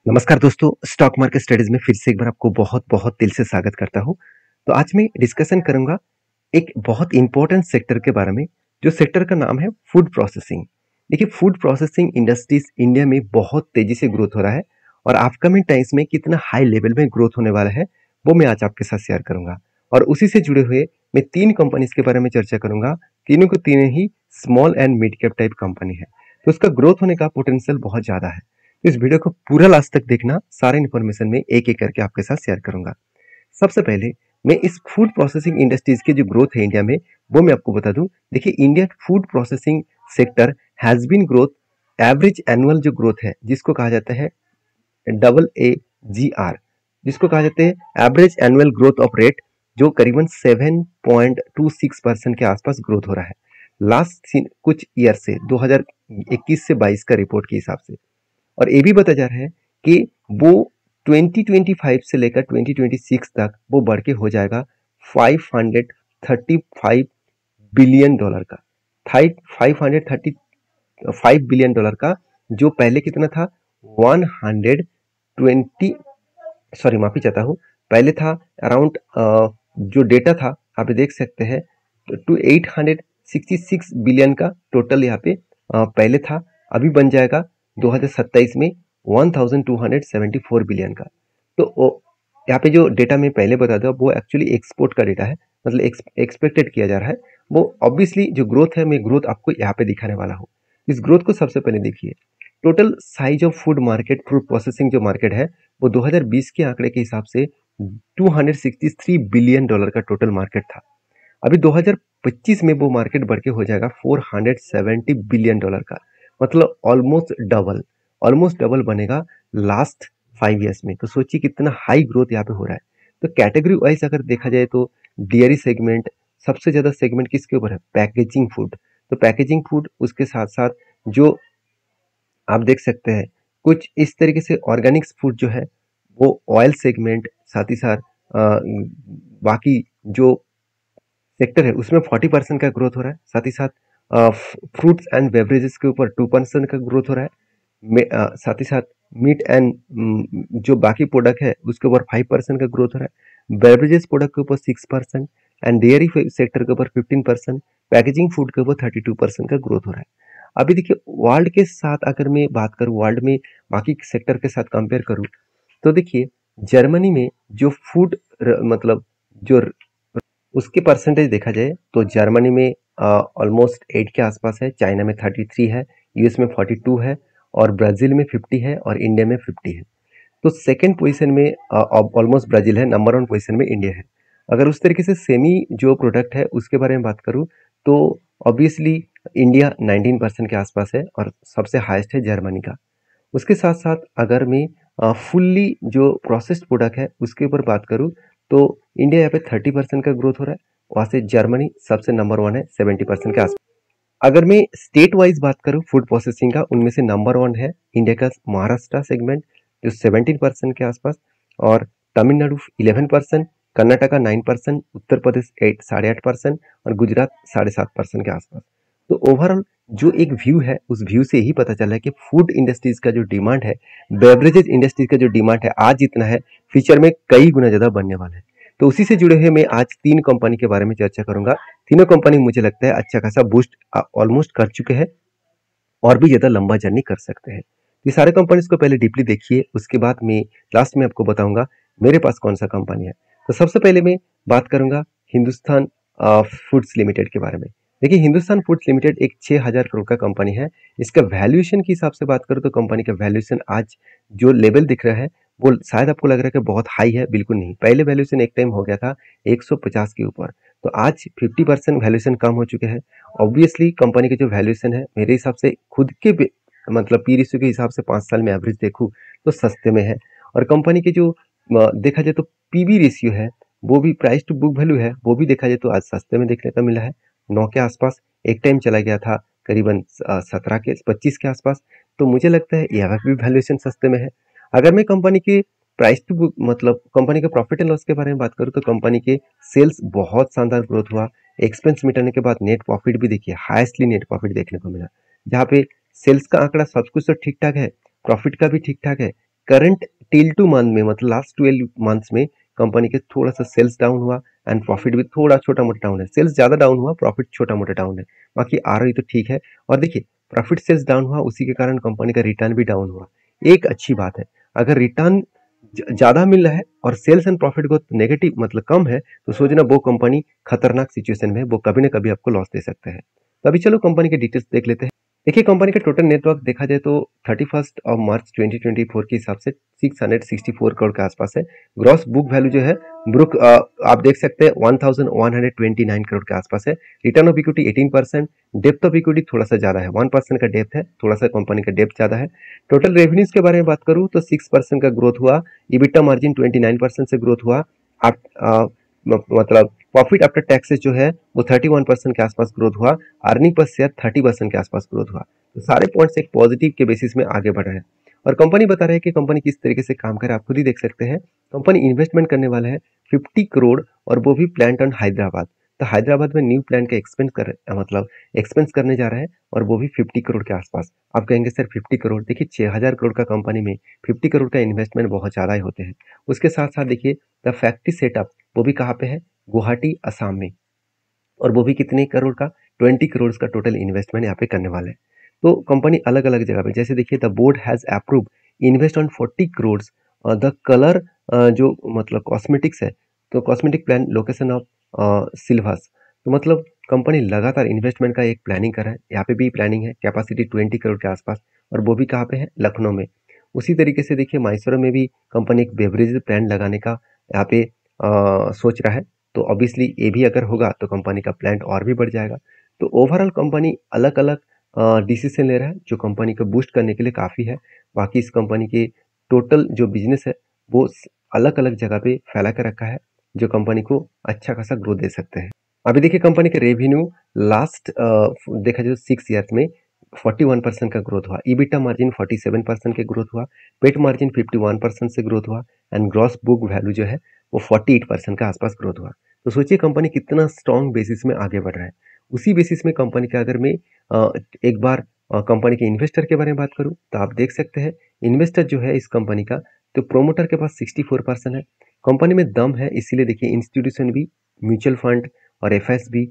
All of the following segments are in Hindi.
नमस्कार दोस्तों, स्टॉक मार्केट स्टडीज में फिर से एक बार आपको बहुत बहुत दिल से स्वागत करता हूं। तो आज मैं डिस्कशन करूंगा एक बहुत इंपॉर्टेंट सेक्टर के बारे में, जो सेक्टर का नाम है फूड प्रोसेसिंग। देखिए, फूड प्रोसेसिंग इंडस्ट्रीज इंडिया में बहुत तेजी से ग्रोथ हो रहा है और अपकमिंग टाइम्स में कितना हाई लेवल में ग्रोथ होने वाला है वो मैं आज आपके साथ शेयर करूंगा। और उसी से जुड़े हुए मैं तीन कंपनीज के बारे में चर्चा करूंगा। तीनों को तीनों ही small and mid cap type company है, तो उसका ग्रोथ होने का पोटेंशियल बहुत ज्यादा है। इस वीडियो को पूरा लास्ट तक देखना, सारे इन्फॉर्मेशन में एक एक करके आपके साथ शेयर करूंगा। सबसे पहले मैं इस फूड प्रोसेसिंग इंडस्ट्रीज की जो ग्रोथ है इंडिया में, वो मैं आपको बता दूं। देखिए, India food processing sector has been growth average annual जो ग्रोथ है, जिसको कहा जाता है AAGR, जिसको कहा जाता है average annual growth of rate, जो करीबन 7.26% के आसपास ग्रोथ हो रहा है लास्ट कुछ ईयर से, 2021 से 22 का रिपोर्ट के हिसाब से। और ये भी बताया जा रहा है कि वो 2025 से लेकर 2026 तक वो बढ़ के हो जाएगा $535 बिलियन का। 535 बिलियन डॉलर का, जो पहले कितना था 120, सॉरी माफी चाहता हूँ, पहले था अराउंड, जो डेटा था आप देख सकते हैं, टू 866 बिलियन का टोटल यहाँ पे पहले था। अभी बन जाएगा 2027 में 1274 बिलियन का। तो यहाँ पे जो डेटा मैं पहले बता दूं, वो एक्चुअली एक्सपोर्ट का डेटा है, मतलब एक्सपेक्टेड किया जा रहा है। वो ऑब्वियसली जो ग्रोथ है, मैं ग्रोथ आपको यहाँ पे दिखाने वाला हूँ। इस ग्रोथ को सबसे पहले देखिए। Total size of food market, food processing जो मार्केट है, वो 2020 के आंकड़े के हिसाब से $263 बिलियन का टोटल मार्केट था। अभी 2025 में वो मार्केट बढ़ के हो जाएगा $470 बिलियन का, मतलब ऑलमोस्ट डबल बनेगा लास्ट 5 ईयर्स में। तो सोचिए कितना हाई ग्रोथ यहाँ पे हो रहा है। तो कैटेगरी वाइज अगर देखा जाए तो डेयरी सेगमेंट, सबसे ज्यादा सेगमेंट किसके ऊपर है? Packaging food. तो पैकेजिंग फूड, उसके साथ साथ जो आप देख सकते हैं कुछ इस तरीके से ऑर्गेनिक्स फूड जो है, वो ऑयल सेगमेंट, साथ ही साथ बाकी जो सेक्टर है उसमें 40% का ग्रोथ हो रहा है। साथ ही साथ फ्रूट्स एंड बेवरेजेस के ऊपर 2% का ग्रोथ हो रहा है। साथ ही साथ मीट एंड जो बाकी प्रोडक्ट है उसके ऊपर 5% का ग्रोथ हो रहा है। बेवरेजेस प्रोडक्ट के ऊपर 6% एंड डेयरी सेक्टर के ऊपर 15%, पैकेजिंग फूड के ऊपर 32% का ग्रोथ हो रहा है। अभी देखिए, वर्ल्ड के साथ अगर मैं बात करूँ, वर्ल्ड में बाकी सेक्टर के साथ कंपेयर करूँ, तो देखिए जर्मनी में जो फूड मतलब जो उसके परसेंटेज देखा जाए तो जर्मनी में ऑलमोस्ट 8 के आसपास है, चाइना में 33 है, यूएस में 42 है, और ब्राजील में 50 है, और इंडिया में 50 है। तो सेकंड पोजीशन में ऑलमोस्ट ब्राजील है, नंबर 1 पोजीशन में इंडिया है। अगर उस तरीके से सेमी जो प्रोडक्ट है उसके बारे में बात करूं, तो ऑब्वियसली इंडिया 19% के आसपास है और सबसे हाईएस्ट है जर्मनी का। उसके साथ साथ अगर मैं फुल्ली जो प्रोसेस्ड प्रोडक्ट है उसके ऊपर बात करूं, तो इंडिया यहाँ पे 30% का ग्रोथ हो रहा है, वहां से जर्मनी सबसे नंबर 1 है 70% के आसपास। अगर मैं स्टेट वाइज बात करूं फूड प्रोसेसिंग का, उनमें से नंबर 1 है इंडिया का महाराष्ट्र सेगमेंट, जो 17% के आसपास, और तमिलनाडु 11%, कर्नाटका 9%, उत्तर प्रदेश 8.5% और गुजरात 7.5% के आसपास। तो ओवरऑल जो एक व्यू है, उस व्यू से यही पता चला है कि फूड इंडस्ट्रीज का जो डिमांड है, बेवरेजेस इंडस्ट्रीज का जो डिमांड है, आज जितना है फ्यूचर में कई गुना ज्यादा बनने वाला है। तो उसी से जुड़े हुए मैं आज 3 कंपनी के बारे में चर्चा करूंगा। तीनों कंपनी मुझे लगता है अच्छा खासा बूस्ट ऑलमोस्ट कर चुके हैं और भी ज्यादा लंबा जर्नी कर सकते हैं। ये सारे कंपनीज को पहले डीपली देखिए, उसके बाद मैं लास्ट में आपको बताऊंगा मेरे पास कौन सा कंपनी है। तो सबसे पहले मैं बात करूंगा हिंदुस्तान फूड्स लिमिटेड के बारे में। देखिए, हिंदुस्तान फूड्स लिमिटेड एक 6,000 करोड़ का कंपनी है। इसका वैल्यूएशन के हिसाब से बात करूं तो कंपनी का वैल्यूएशन आज जो लेवल दिख रहा है, वो शायद आपको लग रहा है कि बहुत हाई है। बिल्कुल नहीं, पहले वैल्यूएशन एक टाइम हो गया था 150 के ऊपर, तो आज 50% वैल्यूएशन कम हो चुके हैं। ऑब्वियसली कंपनी की जो वैल्यूएशन है, मेरे हिसाब से खुद के मतलब पी रेशियो के हिसाब से 5 साल में एवरेज देखूं तो सस्ते में है। और कंपनी के जो देखा जाए तो पीबी रेशियो है, वो भी प्राइस टू बुक वैल्यू है, वो भी देखा जाए तो आज सस्ते में देखने को मिला है। 9 के आसपास एक टाइम चला गया था करीबन 17 के 25 के आसपास। तो मुझे लगता है यहाँ भी वैल्यूएशन सस्ते में है। अगर मैं कंपनी की प्राइस टू बुक मतलब कंपनी के प्रॉफिट एंड लॉस के बारे में बात करूं, तो कंपनी के सेल्स बहुत शानदार ग्रोथ हुआ। एक्सपेंस मिटाने के बाद नेट प्रॉफिट भी देखिए, हाईएस्टली नेट प्रॉफिट देखने को मिला, जहाँ पे सेल्स का आंकड़ा सब कुछ तो ठीक ठाक है, प्रॉफिट का भी ठीक ठाक है, करंट टिल टू मंथ में मतलब लास्ट 12 मंथ्स में कंपनी के थोड़ा सा सेल्स डाउन हुआ एंड प्रॉफिट भी थोड़ा छोटा मोटा डाउन है। सेल्स ज़्यादा डाउन हुआ, प्रॉफिट छोटा मोटा डाउन है, बाकी आरओई तो ठीक है। और देखिए प्रॉफिट सेल्स डाउन हुआ, उसी के कारण कंपनी का रिटर्न भी डाउन हुआ। एक अच्छी बात है, अगर रिटर्न ज़्यादा मिल रहा है और sales and profit growth negative मतलब कम है, तो सोचना वो कंपनी खतरनाक सिचुएशन में है, वो कभी ना कभी आपको लॉस दे सकते हैं। तो अभी चलो कंपनी के डिटेल्स देख लेते हैं। देखिए कंपनी का टोटल नेटवर्क देखा जाए तो 31 मार्च 2024 के हिसाब से 664 करोड़ के आसपास है। ग्रॉस बुक वैल्यू जो है आप देख सकते हैं 1129 करोड़ के आसपास है। Return of equity 18%, depth of equity थोड़ा सा ज्यादा है, 1% का डेप्थ है, थोड़ा सा कंपनी का डेप्थ ज्यादा है। टोटल रेवेन्यूज के बारे में बात करूं तो 6% का ग्रोथ हुआ, इबिटा मार्जिन 29% से ग्रोथ हुआ। आप मतलब प्रॉफिट आफ्टर टैक्सेस जो है वो 31% के आसपास ग्रोथ हुआ, अर्निंग पर शेयर 30% के आसपास ग्रोथ हुआ। तो सारे पॉइंट्स एक पॉजिटिव के बेसिस में आगे बढ़ रहे हैं। और कंपनी बता रहे हैं कि कंपनी किस तरीके से काम करे, आप खुद ही देख सकते हैं। कंपनी इन्वेस्टमेंट करने वाला है 50 करोड़ और वो भी प्लांट ऑन हैदराबाद। तो हैदराबाद में न्यू प्लांट का एक्सपेंस करने जा रहा है और वो भी 50 करोड़ के आसपास। आप कहेंगे सर 50 करोड़, देखिए 6000 करोड़ का कंपनी में 50 करोड़ का इन्वेस्टमेंट बहुत ज़्यादा ही होते हैं। उसके साथ साथ देखिए द फैक्ट्री सेटअप वो भी कहाँ पे है, गुवाहाटी असम में, और वो भी कितने करोड़ का, 20 करोड़ का टोटल इन्वेस्टमेंट यहाँ पे करने वाले हैं। तो कंपनी अलग अलग जगह पे, जैसे देखिए the board has approve invest on 40 crore the colour जो मतलब कॉस्मेटिक्स है, तो cosmetic plan location of Silvassa. तो मतलब कंपनी लगातार इन्वेस्टमेंट का एक प्लानिंग कर रहा है। यहाँ पे भी प्लानिंग है, कैपेसिटी 20 करोड़ के आसपास, और वो भी कहाँ पे है, लखनऊ में। उसी तरीके से देखिए मैसूर में भी कंपनी एक बेवरेज प्लांट लगाने का यहाँ पे सोच रहा है। तो ऑब्वियसली ये भी अगर होगा तो कंपनी का प्लांट और भी बढ़ जाएगा। तो ओवरऑल कंपनी अलग अलग डिसीजन ले रहा है जो कंपनी को बूस्ट करने के लिए काफ़ी है। बाकी इस कंपनी के टोटल जो बिजनेस है वो अलग अलग जगह पे फैला कर रखा है, जो कंपनी को अच्छा खासा ग्रोथ दे सकते हैं। अभी देखिए कंपनी के रेवेन्यू लास्ट देखा जाए 6 ईयर्स में 41% का ग्रोथ हुआ, ईबिटा मार्जिन 47% के ग्रोथ हुआ, पेट मार्जिन 51% से ग्रोथ हुआ, एंड ग्रॉस बुक वैल्यू जो है वो 48% के आसपास ग्रोथ हुआ। तो सोचिए कंपनी कितना स्ट्रॉन्ग बेसिस में आगे बढ़ रहा है। उसी बेसिस में कंपनी का अगर मैं एक बार कंपनी के इन्वेस्टर के बारे में बात करूं तो आप देख सकते हैं इन्वेस्टर जो है इस कंपनी का, तो प्रोमोटर के पास 64% है। कंपनी में दम है, इसीलिए देखिए इंस्टीट्यूशन भी, म्यूचुअल फंड और एफएस भी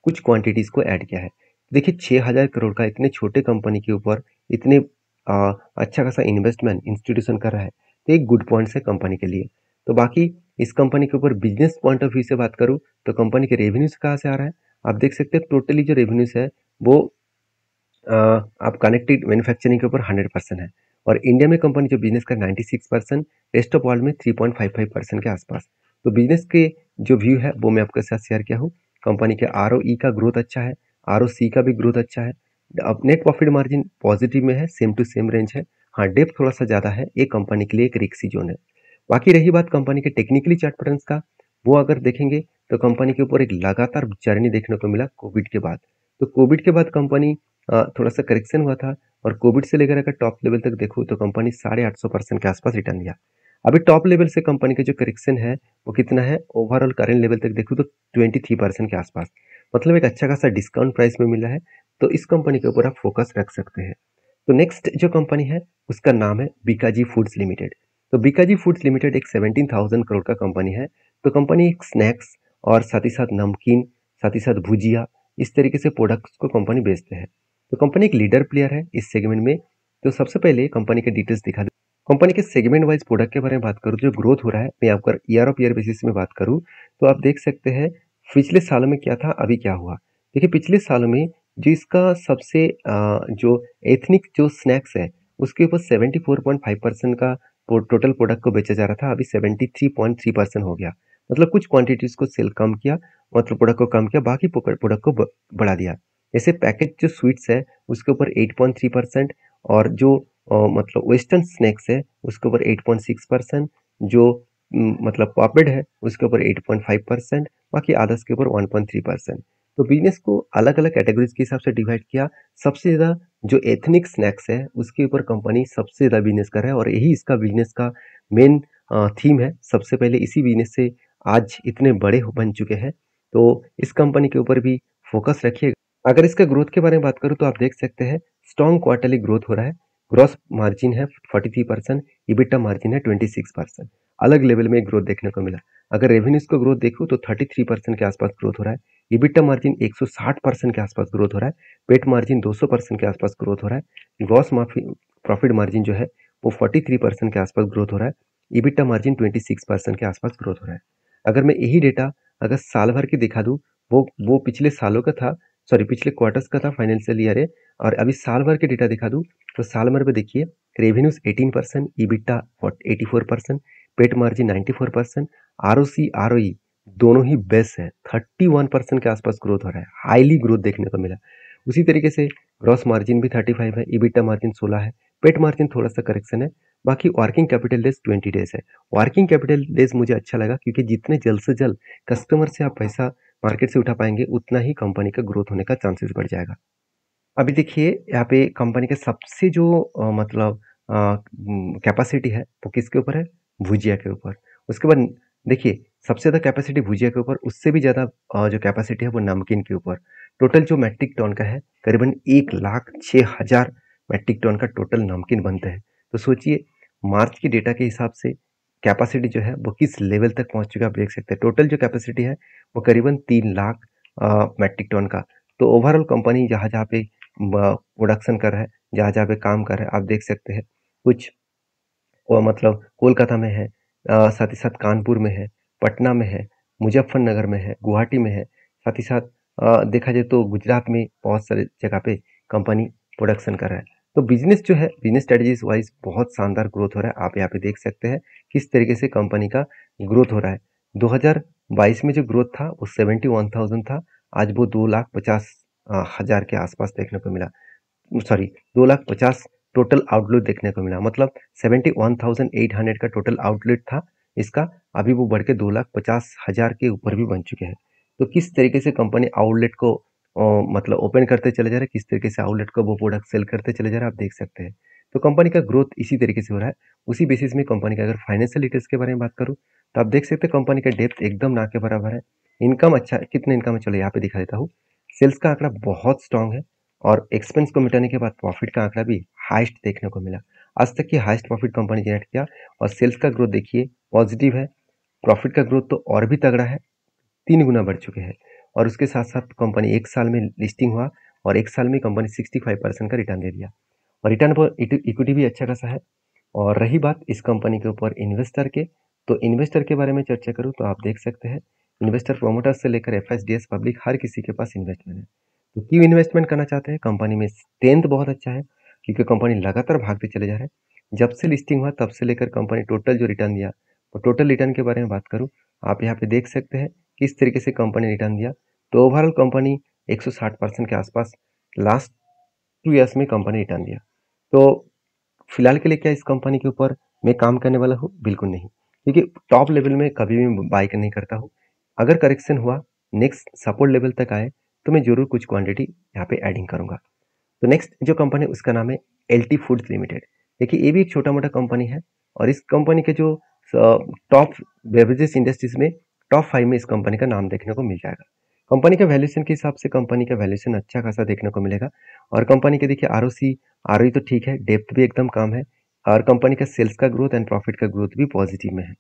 कुछ क्वांटिटीज को ऐड किया है। देखिए 6000 करोड़ का इतने छोटे कंपनी के ऊपर इतने अच्छा खासा इन्वेस्टमेंट इंस्टीट्यूशन कर रहा है, तो एक गुड पॉइंट्स है कंपनी के लिए। तो बाकी इस कंपनी के ऊपर बिजनेस पॉइंट ऑफ व्यू से बात करूं तो कंपनी के रेवेन्यूज कहाँ से आ रहा है, आप देख सकते हैं टोटली जो रेवेन्यूज है वो आप कनेक्टेड मैन्युफैक्चरिंग के ऊपर 100% है, और इंडिया में कंपनी जो बिजनेस का 96%, रेस्ट ऑफ वर्ल्ड में 3.55% के आसपास। तो बिजनेस के जो व्यू है वो मैं आपके साथ शेयर किया हूँ। कंपनी के आरओई का ग्रोथ अच्छा है, आरओसी का भी ग्रोथ अच्छा है, अब नेट प्रॉफिट मार्जिन पॉजिटिव में है, सेम टू सेम रेंज है। हाँ डेप्थ थोड़ा सा ज़्यादा है, एक कंपनी के लिए एक रिक्सी जोन है। बाकी रही बात कंपनी के टेक्निकली चार्ट पैटर्न्स का, वो अगर देखेंगे तो कंपनी के ऊपर एक लगातार जर्नी देखने को मिला कोविड के बाद। तो कोविड के बाद कंपनी थोड़ा सा करेक्शन हुआ था, और कोविड से लेकर अगर टॉप लेवल तक देखो तो कंपनी 850% के आसपास रिटर्न दिया। अभी टॉप लेवल से कंपनी का जो करेक्शन है वो कितना है, ओवरऑल करेंट लेवल तक देखो तो 23% के आसपास, मतलब एक अच्छा खासा डिस्काउंट प्राइस में मिला है। तो इस कंपनी के ऊपर आप फोकस रख सकते हैं। तो नेक्स्ट जो कंपनी है उसका नाम है बीकाजी फूड्स लिमिटेड। तो बीकाजी फूड्स लिमिटेड एक 17,000 करोड़ का कंपनी है। तो कंपनी एक स्नैक्स और साथ ही साथ नमकीन, साथ ही साथ भुजिया, इस तरीके से प्रोडक्ट्स को कंपनी बेचते हैं। तो कंपनी एक लीडर प्लेयर है इस सेगमेंट में। तो सबसे पहले कंपनी के डिटेल्स दिखा दूं। कंपनी के सेगमेंट वाइज प्रोडक्ट के बारे में बात करूँ, जो ग्रोथ हो रहा है, मैं आपको ईयर ऑफ ईयर बेसिस में बात करूँ तो आप देख सकते हैं पिछले सालों में क्या था, अभी क्या हुआ। देखिए पिछले सालों में जो इसका सबसे जो एथनिक जो स्नैक्स है उसके ऊपर 74.5% का टोटल प्रोडक्ट को बेचा जा रहा था, अभी 73.3% हो गया। मतलब कुछ क्वांटिटीज को सेल कम किया, मतलब प्रोडक्ट को कम किया, बाकी प्रोडक्ट को बढ़ा दिया। जैसे पैकेज जो स्वीट्स है उसके ऊपर 8.3%, और जो मतलब वेस्टर्न स्नैक्स है उसके ऊपर 8.6%, जो मतलब पॉपेड है उसके ऊपर 8.5%, बाकी अदर्स के ऊपर 1.3%। तो बिजनेस को अलग अलग कैटेगरीज के हिसाब से डिवाइड किया। सबसे ज़्यादा जो एथनिक स्नैक्स है उसके ऊपर कंपनी सबसे ज़्यादा बिजनेस कर रहा है, और यही इसका बिजनेस का मेन थीम है। सबसे पहले इसी बिजनेस से आज इतने बड़े बन चुके हैं, तो इस कंपनी के ऊपर भी फोकस रखिएगा। अगर इसका ग्रोथ के बारे में बात करूँ तो आप देख सकते हैं स्ट्रॉन्ग क्वार्टरली ग्रोथ हो रहा है। ग्रॉस मार्जिन है 43%, EBITDA मार्जिन है 26%। अलग लेवल में ग्रोथ देखने को मिला। अगर रेवेन्यूज को ग्रोथ देखूं तो 33% के आसपास ग्रोथ हो रहा है। EBITDA मार्जिन 160% के आसपास ग्रोथ हो रहा है। पेट मार्जिन 200% के आसपास ग्रोथ हो रहा है। ग्रॉस प्रॉफिट मार्जिन जो है वो 43% के आसपास ग्रोथ हो रहा है। EBITDA मार्जिन 26% के आसपास ग्रोथ हो रहा है। अगर मैं यही डेटा अगर साल भर की दिखा दूं, वो पिछले सालों का था, सॉरी पिछले क्वार्टर्स का था, फाइनेंशियल ईयर है, और अभी साल भर के डेटा दिखा दूं तो साल भर में देखिए रेवेन्यूज 18%, EBITDA 84%, पेट मार्जिन 94%, आरओसी आरओई दोनों ही बेस्ट है, 31% के आसपास ग्रोथ हो रहा है, हाईली ग्रोथ देखने को मिला। उसी तरीके से ग्रॉस मार्जिन भी 35 है, EBITDA मार्जिन 16 है, पेट मार्जिन थोड़ा सा करेक्शन है। बाकी वर्किंग कैपिटल डेज 20 डेज है। वर्किंग कैपिटल डेज मुझे अच्छा लगा क्योंकि जितने जल्द से जल्द कस्टमर से आप पैसा मार्केट से उठा पाएंगे उतना ही कंपनी का ग्रोथ होने का चांसेस बढ़ जाएगा। अभी देखिए यहाँ पे कंपनी के सबसे जो मतलब कैपेसिटी है वो किसके ऊपर है? भुजिया के ऊपर। उसके बाद देखिए सबसे ज़्यादा कैपेसिटी भुजिया के ऊपर, उससे भी ज़्यादा जो कैपेसिटी है वो नमकीन के ऊपर। टोटल जो मैट्रिक टन का है करीबन 1,06,000 मैट्रिक टन का टोटल नमकीन बनते हैं। तो सोचिए मार्च की डेटा के हिसाब से कैपेसिटी जो है वो किस लेवल तक पहुंच चुका है आप देख सकते हैं। टोटल जो कैपेसिटी है वो करीबन 3 लाख मैट्रिक टन का। तो ओवरऑल कंपनी जहाँ जहाँ पे प्रोडक्शन कर रहा है, जहाँ जहाँ पे काम कर रहा है, आप देख सकते हैं कुछ मतलब कोलकाता में है, साथ ही साथ कानपुर में है, पटना में है, मुजफ्फरनगर में है, गुवाहाटी में है, साथ ही साथ देखा जाए तो गुजरात में बहुत सारे जगह पे कंपनी प्रोडक्शन कर रहा है। तो बिजनेस जो है बिजनेस स्ट्रेटजीज वाइज बहुत शानदार ग्रोथ हो रहा है। आप यहाँ पे देख सकते हैं किस तरीके से कंपनी का ग्रोथ हो रहा है। 2022 में जो ग्रोथ था वो 71,000 था, आज वो 2,50,000 के आसपास देखने को मिला। सॉरी 2,50,000 टोटल आउटलेट देखने को मिला, मतलब 71,800 का टोटल आउटलेट था इसका, अभी वो बढ़ के 2,50,000 के ऊपर भी बन चुके हैं। तो किस तरीके से कंपनी आउटलेट को मतलब ओपन करते चले जा रहे हैं, किस तरीके से आउटलेट को वो प्रोडक्ट सेल करते चले जा रहे हैं, आप देख सकते हैं। तो कंपनी का ग्रोथ इसी तरीके से हो रहा है। उसी बेसिस में कंपनी का अगर फाइनेंशियल डिटेल्स के बारे में बात करूँ तो आप देख सकते हैं कंपनी का डेप्थ एकदम ना के बराबर है। इनकम अच्छा है, कितने इनकम है चलो यहाँ पे दिखा देता हूँ। सेल्स का आंकड़ा बहुत स्ट्रांग है और एक्सपेंस को मिटाने के बाद प्रॉफिट का आंकड़ा भी हाईएस्ट देखने को मिला। आज तक की हाईएस्ट प्रॉफिट कंपनी जनरेट किया और सेल्स का ग्रोथ देखिए पॉजिटिव है। प्रॉफिट का ग्रोथ तो और भी तगड़ा है, 3 गुना बढ़ चुके हैं। और उसके साथ साथ कंपनी 1 साल में लिस्टिंग हुआ और 1 साल में कंपनी 65% का रिटर्न दे दिया और रिटर्न पर इक्विटी भी अच्छा खासा है। और रही बात इस कंपनी के ऊपर इन्वेस्टर के, तो इन्वेस्टर के बारे में चर्चा करूँ तो आप देख सकते हैं इन्वेस्टर प्रोमोटर्स से लेकर एफएसडीएस पब्लिक हर किसी के पास इन्वेस्टमेंट है। तो क्यों इन्वेस्टमेंट करना चाहते हैं? कंपनी में स्ट्रेंथ बहुत अच्छा है क्योंकि कंपनी लगातार भागते चले जा रहे हैं। जब से लिस्टिंग हुआ तब से लेकर कंपनी टोटल जो रिटर्न दिया, तो टोटल रिटर्न के बारे में बात करूँ आप यहाँ पे देख सकते हैं किस तरीके से कंपनी रिटर्न दिया। तो ओवरऑल कंपनी 160% के आसपास लास्ट 2 ईयर्स में कंपनी रिटर्न दिया। तो फिलहाल के लिए क्या इस कंपनी के ऊपर मैं काम करने वाला हूँ? बिल्कुल नहीं, क्योंकि टॉप लेवल में कभी भी बाय नहीं करता हूँ। अगर करेक्शन हुआ नेक्स्ट सपोर्ट लेवल तक आए तो मैं जरूर कुछ क्वांटिटी यहाँ पे एडिंग करूंगा। तो नेक्स्ट जो कंपनी उसका नाम है एलटी फूड्स लिमिटेड। देखिए ये भी एक छोटा मोटा कंपनी है और इस कंपनी के जो टॉप बेवरेजेस इंडस्ट्रीज में टॉप 5 में इस कंपनी का नाम देखने को मिल जाएगा। कंपनी का वैल्यूएशन के हिसाब से कंपनी का वैल्यूएशन अच्छा खासा देखने को मिलेगा और कंपनी के देखिए आरओसी आरओई तो ठीक है, डेप्थ भी एकदम कम है और कंपनी का सेल्स का ग्रोथ एंड प्रॉफिट का ग्रोथ भी पॉजिटिव में है।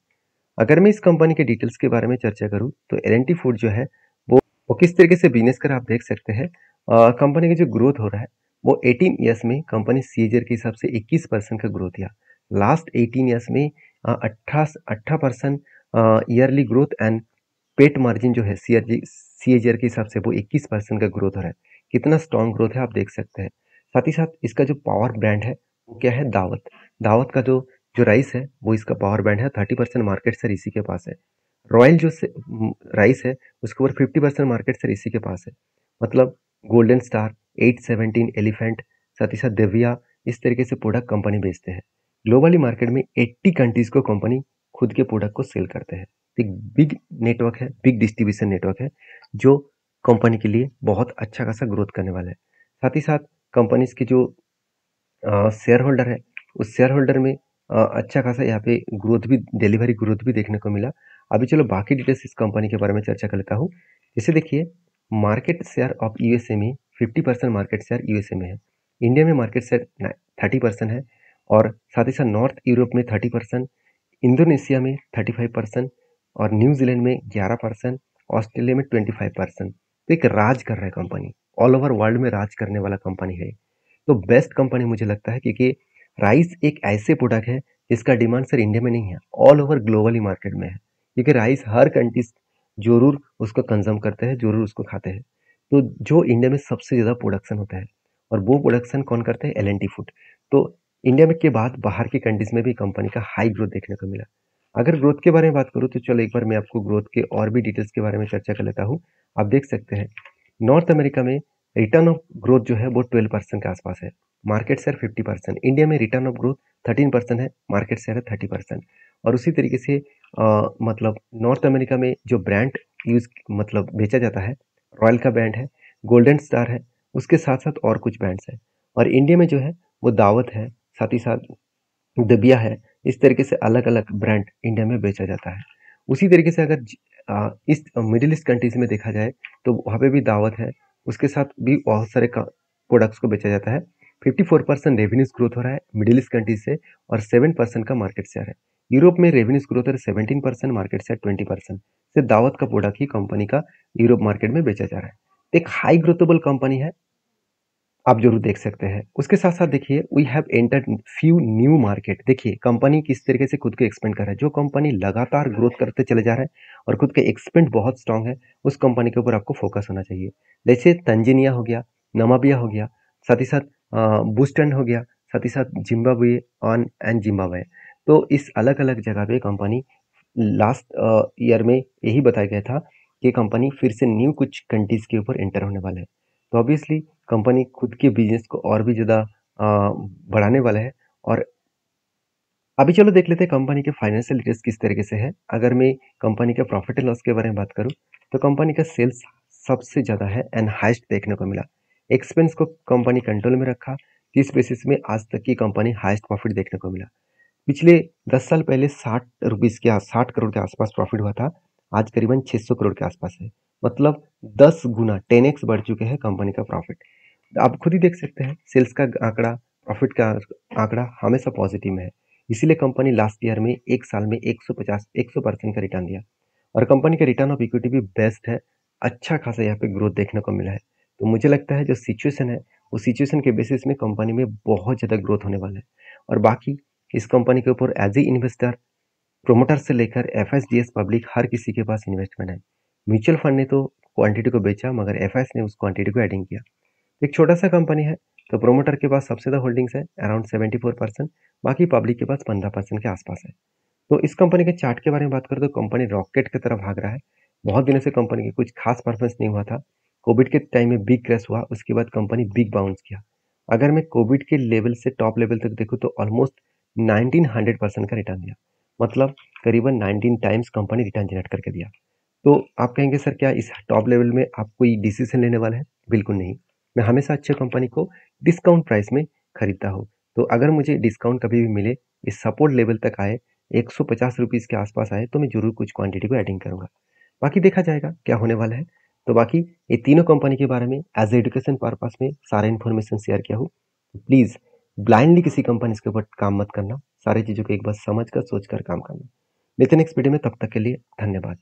अगर मैं इस कंपनी के डिटेल्स के बारे में चर्चा करूँ तो एल फूड जो है वो किस तरीके से बिजनेस कर आप देख सकते हैं। कंपनी का जो ग्रोथ हो रहा है वो 18 ईयर्स में कंपनी सीएजीआर के हिसाब से 21% का ग्रोथ दिया। लास्ट 18 ईयर्स में 18% yearly growth and pet margin जो है सीएजीआर के हिसाब से वो 21% का ग्रोथ हो रहा है। कितना स्ट्रॉन्ग ग्रोथ है आप देख सकते हैं। साथ ही साथ इसका जो पावर ब्रांड है वो क्या है? दावत। दावत का जो जो राइस है वो इसका पावर ब्रांड है, 30% मार्केट शेयर इसी के पास है। रॉयल जो राइस है उसके ऊपर 50% मार्केट शेयर इसी के पास है। मतलब गोल्डन स्टार, 817 एलिफेंट, साथ ही साथ दिव्या, इस तरीके से प्रोडक्ट कंपनी बेचते हैं। ग्लोबली मार्केट में 80 कंट्रीज को कंपनी खुद के प्रोडक्ट को सेल करते हैं। एक बिग नेटवर्क है, बिग डिस्ट्रीब्यूशन नेटवर्क है जो कंपनी के लिए बहुत अच्छा खासा ग्रोथ करने वाला है। साथ ही साथ कंपनीज की जो शेयर होल्डर है उस शेयर होल्डर में अच्छा खासा यहाँ पे ग्रोथ भी, डिलीवरी ग्रोथ भी देखने को मिला। अभी चलो बाकी डिटेल्स इस कंपनी के बारे में चर्चा कर लेता हूँ। जैसे देखिए मार्केट शेयर ऑफ यूएसए में 50% मार्केट शेयर यूएसए में है। इंडिया में मार्केट शेयर 30% है, और साथ ही साथ नॉर्थ यूरोप में 30%, इंडोनेशिया में 35% और न्यूजीलैंड में 11%, ऑस्ट्रेलिया में 25%। तो एक राज कर रहा है कंपनी, ऑल ओवर वर्ल्ड में राज करने वाला कंपनी है। तो बेस्ट कंपनी मुझे लगता है, क्योंकि राइस एक ऐसे प्रोडक्ट है जिसका डिमांड सिर्फ इंडिया में नहीं है, ऑल ओवर ग्लोबली मार्केट में है, क्योंकि राइस हर कंट्रीज जरूर उसको कंज्यूम करते हैं, जरूर उसको खाते हैं। तो जो इंडिया में सबसे ज़्यादा प्रोडक्शन होता है, और वो प्रोडक्शन कौन करते हैं? L and T food. तो इंडिया में के बाद बाहर की कंट्रीज में भी कंपनी का हाई ग्रोथ देखने को मिला। अगर ग्रोथ के बारे में बात करूँ तो चलो एक बार मैं आपको ग्रोथ के और भी डिटेल्स के बारे में चर्चा कर लेता हूँ। आप देख सकते हैं नॉर्थ अमेरिका में रिटर्न ऑफ ग्रोथ जो है वो 12% के आसपास है, मार्केट शेयर 50%। इंडिया में रिटर्न ऑफ ग्रोथ 13% है, मार्केट शेयर है 30%। और उसी तरीके से मतलब नॉर्थ अमेरिका में जो ब्रांड यूज मतलब बेचा जाता है, रॉयल का ब्रांड है, गोल्डन स्टार है, उसके साथ साथ और कुछ ब्रांड्स हैं। और इंडिया में जो है वो दावत है, साथ ही साथ दबिया है। इस तरीके से अलग अलग ब्रांड इंडिया में बेचा जाता है। उसी तरीके से अगर इस मिडिल ईस्ट कंट्रीज में देखा जाए तो वहाँ पे भी दावत है, उसके साथ भी बहुत सारे प्रोडक्ट्स को बेचा जाता है। 54% रेवेन्यूज ग्रोथ हो रहा है मिडिल ईस्ट कंट्रीज से, और 7% का मार्केट शेयर है। यूरोप में रेवेन्यूज ग्रोथ है 17%, मार्केट शेयर 20%। सिर्फ दावत का प्रोडक्ट ही कंपनी का यूरोप मार्केट में बेचा जा रहा है। एक हाई ग्रोथेबल कंपनी है, आप जरूर देख सकते हैं। उसके साथ साथ देखिए we have entered few new market. देखिए कंपनी किस तरीके से खुद को एक्सपेंड कर रहा है। जो कंपनी लगातार ग्रोथ करते चले जा रहा है और खुद का एक्सपेंड बहुत स्ट्रांग है, उस कंपनी के ऊपर आपको फोकस होना चाहिए। जैसे तंजानिया हो गया, नमाबिया हो गया, साथ ही साथ बूस्टन हो गया, साथ ही साथ जिम्बाब्वे ऑन एंड जिम्बाब्वे। तो इस अलग अलग जगह पे कंपनी लास्ट ईयर में यही बताया गया था कि कंपनी फिर से न्यू कुछ कंट्रीज के ऊपर एंटर होने वाला है। तो ऑब्वियसली कंपनी खुद के बिजनेस को और भी ज़्यादा बढ़ाने वाला है। और अभी चलो देख लेते हैं कंपनी के फाइनेंशियल डिटेल्स किस तरीके से है। अगर मैं कंपनी के प्रॉफिट एंड लॉस के बारे में बात करूं तो कंपनी का सेल्स सबसे ज़्यादा है एंड हाइस्ट देखने को मिला। एक्सपेंस को कंपनी कंट्रोल में रखा, जिस बेसिस में आज तक की कंपनी हाइस्ट प्रॉफिट देखने को मिला। पिछले 10 साल पहले 60 करोड़ के आसपास प्रॉफिट हुआ था, आज करीबन 600 करोड़ के आसपास है। मतलब 10 गुना 10x बढ़ चुके हैं कंपनी का प्रॉफिट। आप खुद ही देख सकते हैं सेल्स का आंकड़ा, प्रॉफिट का आंकड़ा हमेशा पॉजिटिव में है। इसीलिए कंपनी लास्ट ईयर में एक साल में 100% का रिटर्न दिया, और कंपनी का रिटर्न ऑफ इक्विटी भी बेस्ट है। अच्छा खासा यहाँ पे ग्रोथ देखने को मिला है। तो मुझे लगता है जो सिचुएशन है उस सिचुएशन के बेसिस में कंपनी में बहुत ज़्यादा ग्रोथ होने वाला है। और बाकी इस कंपनी के ऊपर एज ए इन्वेस्टर, प्रोमोटर से लेकर एफएसडीएस पब्लिक हर किसी के पास इन्वेस्टमेंट है। म्यूचुअल फंड ने तो क्वांटिटी को बेचा, मगर एफएस ने उस क्वांटिटी को एडिंग किया। एक छोटा सा कंपनी है, तो प्रोमोटर के पास सबसे ज़्यादा होल्डिंग्स है अराउंड 74%, बाकी पब्लिक के पास 15% के आसपास है। तो इस कंपनी के चार्ट के बारे में बात करें तो कंपनी रॉकेट की तरफ भाग रहा है। बहुत दिनों से कंपनी की कुछ खास परफॉर्मेंस नहीं हुआ था। कोविड के टाइम में बिग क्रैश हुआ, उसके बाद कंपनी बिग बाउंस किया। अगर मैं कोविड के लेवल से टॉप लेवल तक देखूँ तो ऑलमोस्ट 1900% का रिटर्न दिया, मतलब करीबन 19 टाइम्स कंपनी रिटर्न जनरेट करके दिया। तो आप कहेंगे सर क्या इस टॉप लेवल में आप कोई डिसीजन लेने वाले हैं? बिल्कुल नहीं। मैं हमेशा अच्छे कंपनी को डिस्काउंट प्राइस में खरीदता हूँ। तो अगर मुझे डिस्काउंट कभी भी मिले, इस सपोर्ट लेवल तक आए, 150 रुपीज़ के आसपास आए, तो मैं जरूर कुछ क्वांटिटी को एडिंग करूंगा। बाकी देखा जाएगा क्या होने वाला है। तो बाकी ये तीनों कंपनी के बारे में एज एजुकेशन पर्पस में सारा इन्फॉर्मेशन शेयर किया हूँ। प्लीज़ ब्लाइंडली किसी कंपनी के ऊपर काम मत करना, सारी चीज़ों को एक बार समझ कर सोच कर काम करना। मिलते हैं नेक्स्ट वीडियो में, तब तक के लिए धन्यवाद।